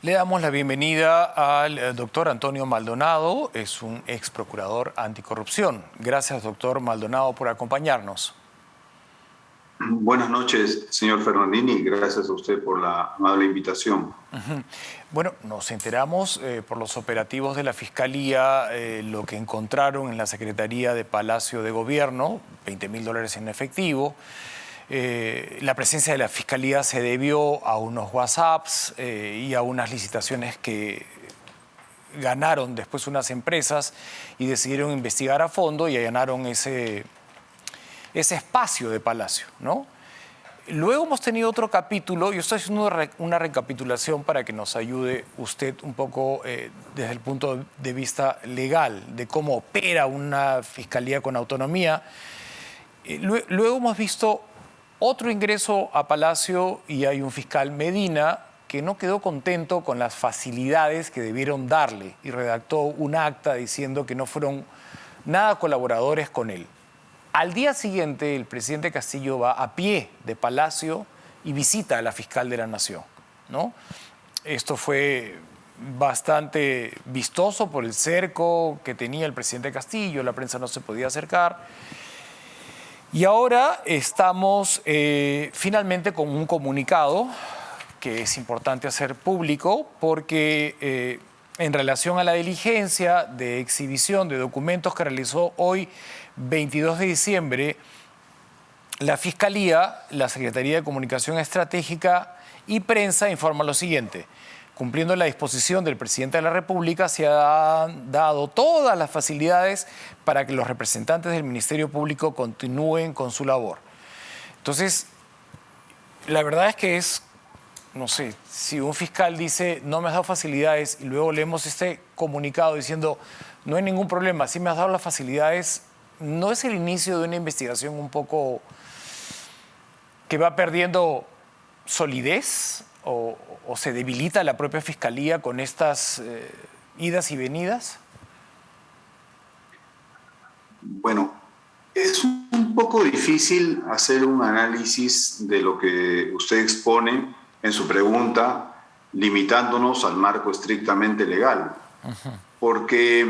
Le damos la bienvenida al doctor Antonio Maldonado, es un ex procurador anticorrupción. Gracias, doctor Maldonado, por acompañarnos. Buenas noches, señor Fernandini. Gracias a usted por la amable invitación. Bueno, nos enteramos por los operativos de la Fiscalía, lo que encontraron en la Secretaría de Palacio de Gobierno, $20.000 en efectivo. La presencia de la Fiscalía se debió a unos WhatsApps y a unas licitaciones que ganaron después unas empresas y decidieron investigar a fondo y allanaron ese espacio de Palacio, ¿no? Luego hemos tenido otro capítulo, yo estoy haciendo una recapitulación para que nos ayude usted un poco desde el punto de vista legal, de cómo opera una fiscalía con autonomía. Luego hemos visto otro ingreso a Palacio y hay un fiscal, Medina, que no quedó contento con las facilidades que debieron darle y redactó un acta diciendo que no fueron nada colaboradores con él. Al día siguiente, el presidente Castillo va a pie de Palacio y visita a la fiscal de la Nación, ¿no? Esto fue bastante vistoso por el cerco que tenía el presidente Castillo, la prensa no se podía acercar. Y ahora estamos finalmente con un comunicado que es importante hacer público porque en relación a la diligencia de exhibición de documentos que realizó hoy, 22 de diciembre, la Fiscalía, la Secretaría de Comunicación Estratégica y Prensa informa lo siguiente. Cumpliendo la disposición del presidente de la República, se han dado todas las facilidades para que los representantes del Ministerio Público continúen con su labor. Entonces, la verdad es que no sé, si un fiscal dice no me has dado facilidades y luego leemos este comunicado diciendo no hay ningún problema, sí me has dado las facilidades, ¿no es el inicio de una investigación un poco que va perdiendo solidez o se debilita la propia Fiscalía con estas idas y venidas? Bueno, es un poco difícil hacer un análisis de lo que usted expone en su pregunta, limitándonos al marco estrictamente legal, porque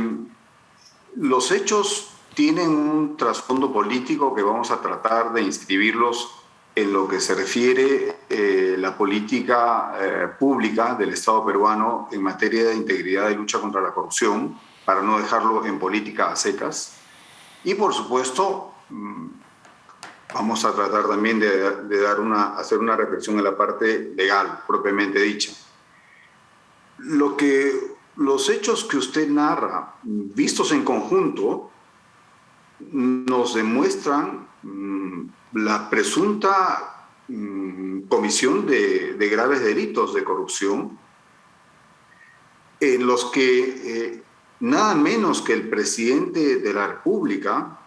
los hechos tienen un trasfondo político que vamos a tratar de inscribirlos en lo que se refiere la política pública del Estado peruano en materia de integridad y lucha contra la corrupción, para no dejarlo en política a secas. Y por supuesto, vamos a tratar también de hacer una reflexión en la parte legal, propiamente dicha. Los hechos que usted narra, vistos en conjunto, nos demuestran la presunta comisión de graves delitos de corrupción en los que nada menos que el presidente de la República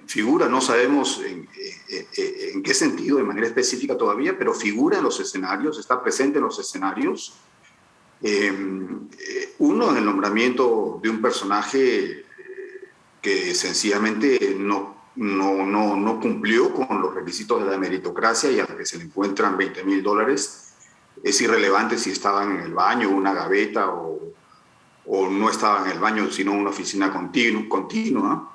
figura, no sabemos en qué sentido, de manera específica todavía, pero figura en los escenarios, está presente en los escenarios. Uno, en el nombramiento de un personaje que sencillamente no cumplió con los requisitos de la meritocracia y al que se le encuentran $20.000. Es irrelevante si estaban en el baño, una gaveta, o no estaban en el baño, sino una oficina continua.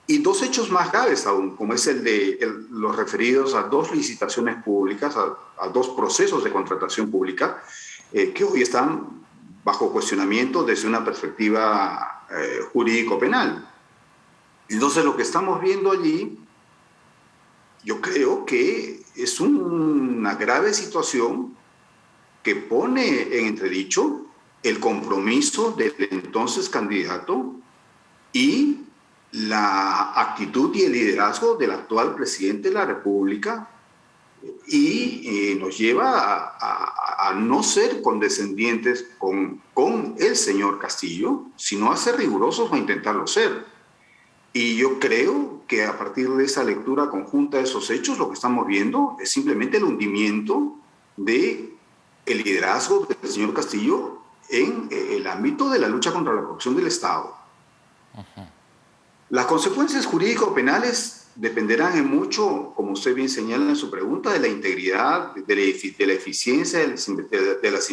Y dos hechos más graves aún, como es el de los referidos a dos licitaciones públicas, a dos procesos de contratación pública, que hoy están bajo cuestionamiento desde una perspectiva jurídico-penal. Entonces, lo que estamos viendo allí, yo creo que es una grave situación que pone en entredicho el compromiso del entonces candidato y la actitud y el liderazgo del actual presidente de la República, y nos lleva a no ser condescendientes con el señor Castillo, sino a ser rigurosos o a intentarlo ser. Y yo creo que a partir de esa lectura conjunta de esos hechos, lo que estamos viendo es simplemente el hundimiento del liderazgo del señor Castillo en el ámbito de la lucha contra la corrupción del Estado. Las consecuencias jurídico-penales dependerán en mucho, como usted bien señala en su pregunta, de la integridad, de la eficiencia de las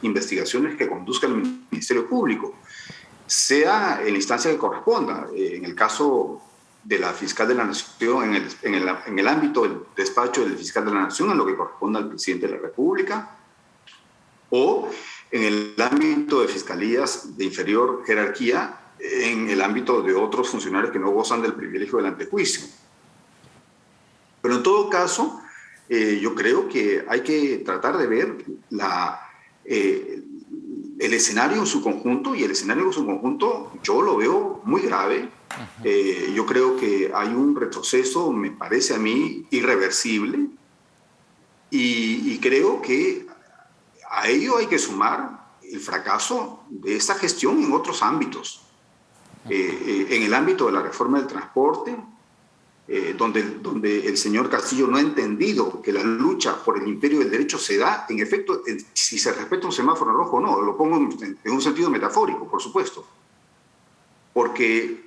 investigaciones que conduzca el Ministerio Público, sea en la instancia que corresponda. En el caso de la fiscal de la Nación, en el ámbito del despacho del fiscal de la Nación, en lo que corresponde al presidente de la República, o en el ámbito de fiscalías de inferior jerarquía, en el ámbito de otros funcionarios que no gozan del privilegio del antejuicio. Pero en todo caso, yo creo que hay que tratar de ver el escenario en su conjunto, y el escenario en su conjunto yo lo veo muy grave. Yo creo que hay un retroceso, me parece a mí, irreversible, y creo que a ello hay que sumar el fracaso de esta gestión en otros ámbitos. En el ámbito de la reforma del transporte, donde el señor Castillo no ha entendido que la lucha por el imperio del derecho se da, en efecto, si se respeta un semáforo rojo o no. Lo pongo en un sentido metafórico, por supuesto. Porque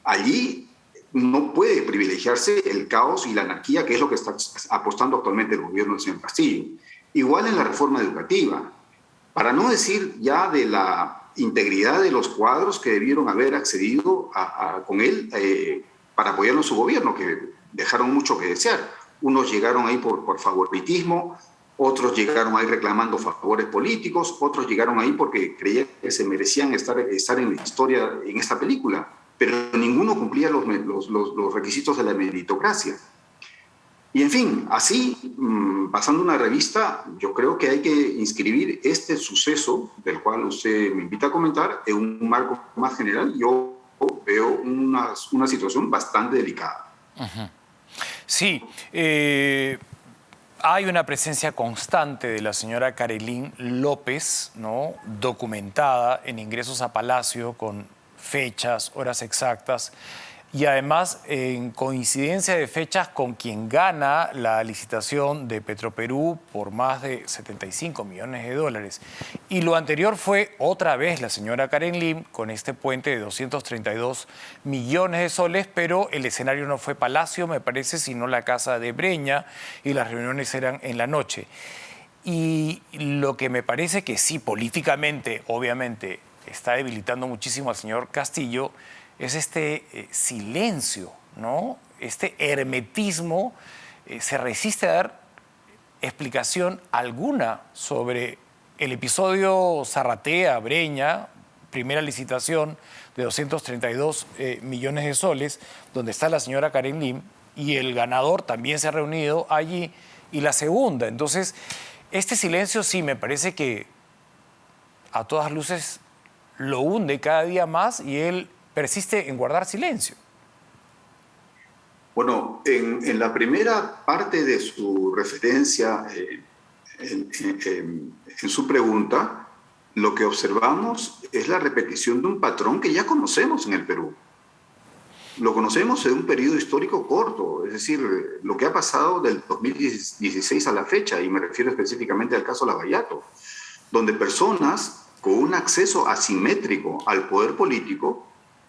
allí no puede privilegiarse el caos y la anarquía, que es lo que está apostando actualmente el gobierno del señor Castillo. Igual en la reforma educativa. Para no decir ya de la integridad de los cuadros que debieron haber accedido con él para apoyarlo en su gobierno, que dejaron mucho que desear. Unos llegaron ahí por favoritismo, otros llegaron ahí reclamando favores políticos, otros llegaron ahí porque creían que se merecían estar en la historia, en esta película, pero ninguno cumplía los requisitos de la meritocracia. Y en fin, así, pasando una revista, yo creo que hay que inscribir este suceso, del cual usted me invita a comentar, en un marco más general. Yo veo una situación bastante delicada. Uh-huh. Sí, hay una presencia constante de la señora Carelín López, ¿no?, documentada en ingresos a Palacio con fechas, horas exactas, y además en coincidencia de fechas con quien gana la licitación de Petroperú por más de 75 millones de dólares. Y lo anterior fue otra vez la señora Karen Lim con este puente de 232 millones de soles, pero el escenario no fue Palacio, me parece, sino la casa de Breña, y las reuniones eran en la noche. Y lo que me parece que sí, políticamente, obviamente, está debilitando muchísimo al señor Castillo, es este silencio, ¿no? Este hermetismo. Se resiste a dar explicación alguna sobre el episodio Zarratea-Breña, primera licitación de 232 millones de soles, donde está la señora Karen Lim, y el ganador también se ha reunido allí, y la segunda. Entonces, este silencio sí me parece que a todas luces lo hunde cada día más, y él persiste en guardar silencio. Bueno, en la primera parte de su referencia, en su pregunta, lo que observamos es la repetición de un patrón que ya conocemos en el Perú. Lo conocemos en un periodo histórico corto, es decir, lo que ha pasado del 2016 a la fecha, y me refiero específicamente al caso Lavallato, donde personas con un acceso asimétrico al poder político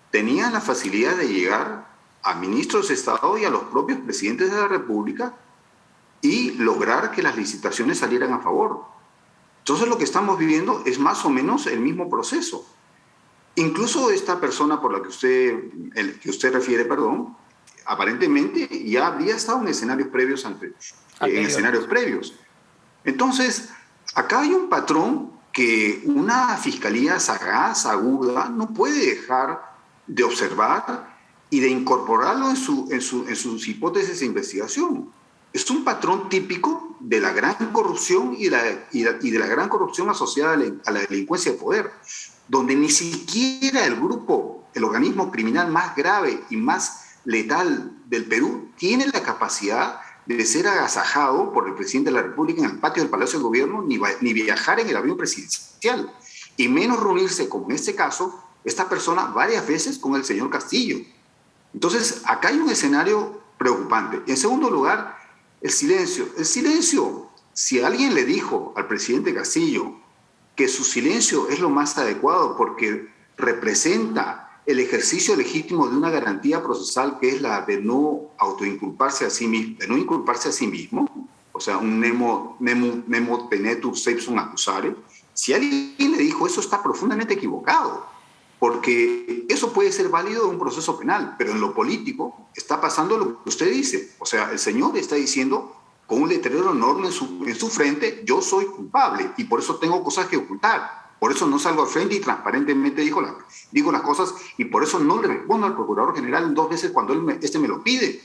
tenían la facilidad de llegar a ministros de Estado y a los propios presidentes de la República y lograr que las licitaciones salieran a favor. Entonces lo que estamos viviendo es más o menos el mismo proceso. Incluso esta persona por la que usted refiere, aparentemente ya habría estado en escenarios previos. Entonces, acá hay un patrón que una fiscalía sagaz, aguda, no puede dejar de observar y de incorporarlo en sus hipótesis de investigación. Es un patrón típico de la gran corrupción y de la gran corrupción asociada a la delincuencia de poder, donde ni siquiera el organismo criminal más grave y más letal del Perú tiene la capacidad de ser agasajado por el presidente de la República en el patio del Palacio de Gobierno, ni viajar en el avión presidencial, y menos reunirse, como en este caso, esta persona varias veces con el señor Castillo. Entonces, acá hay un escenario preocupante. En segundo lugar, el silencio. El silencio, si alguien le dijo al presidente Castillo que su silencio es lo más adecuado porque representa el ejercicio legítimo de una garantía procesal que es la de no autoinculparse a sí mismo, de no inculparse a sí mismo, o sea, un nemo tenetur seipsum accusare. Si alguien le dijo eso, está profundamente equivocado, porque eso puede ser válido en un proceso penal, pero en lo político está pasando lo que usted dice. O sea, el señor está diciendo con un letrero enorme en su frente: yo soy culpable y por eso tengo cosas que ocultar. Por eso no salgo al frente y transparentemente digo las cosas, y por eso no le respondo al Procurador General 2 veces cuando este me lo pide.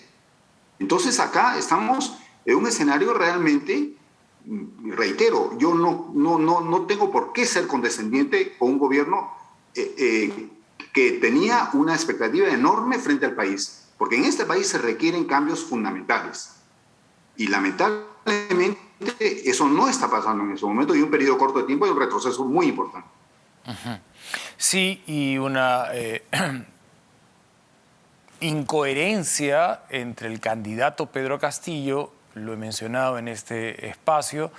Entonces acá estamos en un escenario realmente, reitero, yo no tengo por qué ser condescendiente con un gobierno que tenía una expectativa enorme frente al país, porque en este país se requieren cambios fundamentales. Y lamentablemente eso no está pasando en ese momento, y en un periodo corto de tiempo hay un retroceso muy importante. Sí, y una incoherencia entre el candidato Pedro Castillo, lo he mencionado en este espacio,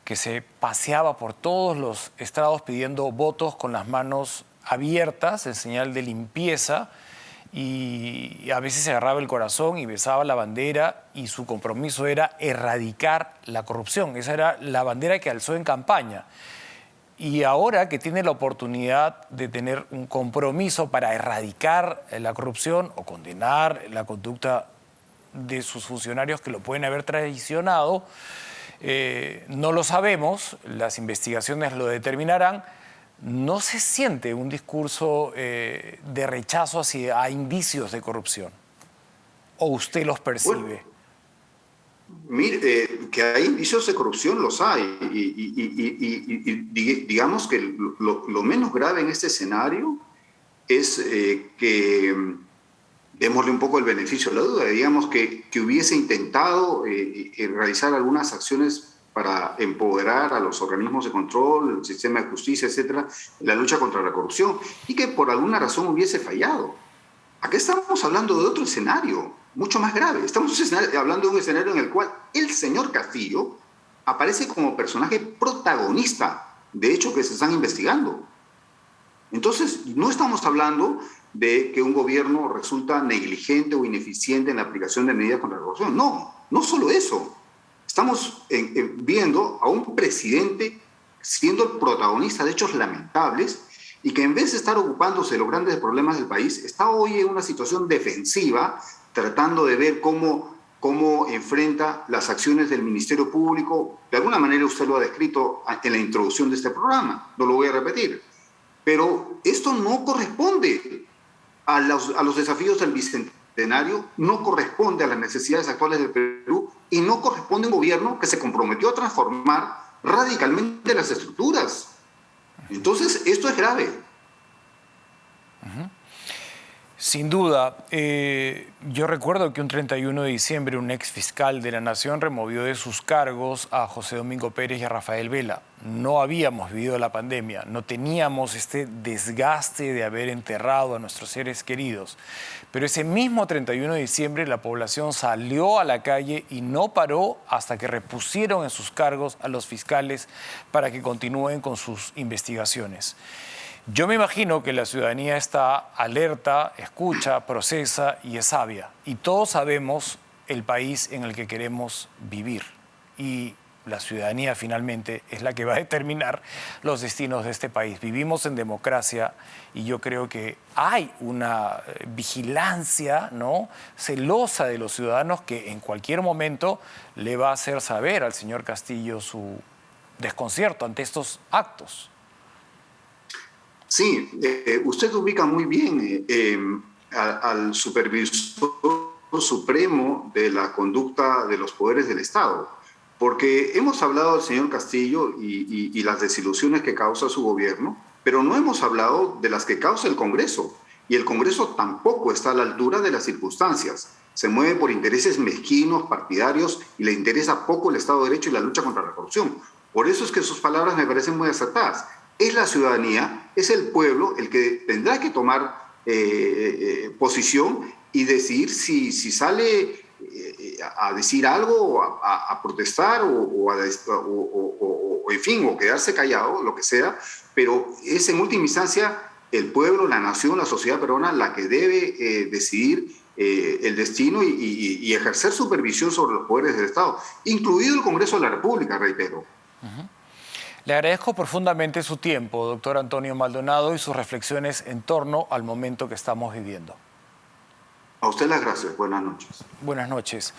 que se paseaba por todos los estrados pidiendo votos con las manos abiertas, en señal de limpieza, y a veces se agarraba el corazón y besaba la bandera, y su compromiso era erradicar la corrupción. Esa era la bandera que alzó en campaña. Y ahora que tiene la oportunidad de tener un compromiso para erradicar la corrupción o condenar la conducta de sus funcionarios que lo pueden haber traicionado, no lo sabemos, las investigaciones lo determinarán. ¿No se siente un discurso de rechazo hacia indicios de corrupción? ¿O usted los percibe? Bueno, mire, que hay indicios de corrupción, los hay. Digamos que lo menos grave en este escenario es que, démosle un poco el beneficio de la duda, digamos que hubiese intentado realizar algunas acciones para empoderar a los organismos de control, el sistema de justicia, etcétera, en la lucha contra la corrupción, y que por alguna razón hubiese fallado. Acá estamos hablando de otro escenario, mucho más grave. Estamos hablando de un escenario en el cual el señor Castillo aparece como personaje protagonista de hechos que se están investigando. Entonces, no estamos hablando de que un gobierno resulta negligente o ineficiente en la aplicación de medidas contra la corrupción. No, no solo eso. Estamos viendo a un presidente siendo el protagonista de hechos lamentables, y que en vez de estar ocupándose de los grandes problemas del país, está hoy en una situación defensiva, tratando de ver cómo enfrenta las acciones del Ministerio Público. De alguna manera usted lo ha descrito en la introducción de este programa, no lo voy a repetir. Pero esto no corresponde a los desafíos del Bicentenario, no corresponde a las necesidades actuales del Perú, y no corresponde a un gobierno que se comprometió a transformar radicalmente las estructuras. Entonces, esto es grave. Sin duda. Yo recuerdo que un 31 de diciembre un ex fiscal de la Nación removió de sus cargos a José Domingo Pérez y a Rafael Vela. No habíamos vivido la pandemia, no teníamos este desgaste de haber enterrado a nuestros seres queridos. Pero ese mismo 31 de diciembre la población salió a la calle y no paró hasta que repusieron en sus cargos a los fiscales para que continúen con sus investigaciones. Yo me imagino que la ciudadanía está alerta, escucha, procesa y es sabia. Y todos sabemos el país en el que queremos vivir. Y la ciudadanía finalmente es la que va a determinar los destinos de este país. Vivimos en democracia y yo creo que hay una vigilancia, ¿no?, celosa de los ciudadanos, que en cualquier momento le va a hacer saber al señor Castillo su desconcierto ante estos actos. Sí, usted ubica muy bien al supervisor supremo de la conducta de los poderes del Estado, porque hemos hablado del señor Castillo y las desilusiones que causa su gobierno, pero no hemos hablado de las que causa el Congreso, y el Congreso tampoco está a la altura de las circunstancias. Se mueve por intereses mezquinos, partidarios, y le interesa poco el Estado de Derecho y la lucha contra la corrupción. Por eso es que sus palabras me parecen muy acertadas. Es la ciudadanía, es el pueblo el que tendrá que tomar posición y decidir si sale a decir algo, a protestar o en fin, o quedarse callado, lo que sea, pero es en última instancia el pueblo, la nación, la sociedad peruana la que debe decidir el destino y ejercer supervisión sobre los poderes del Estado, incluido el Congreso de la República, reitero. Le agradezco profundamente su tiempo, doctor Antonio Maldonado, y sus reflexiones en torno al momento que estamos viviendo. A usted las gracias. Buenas noches. Buenas noches.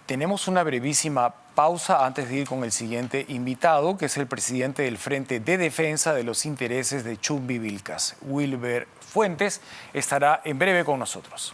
Tenemos una brevísima pausa antes de ir con el siguiente invitado, que es el presidente del Frente de Defensa de los Intereses de Chumbivilcas. Wilber Fuentes estará en breve con nosotros.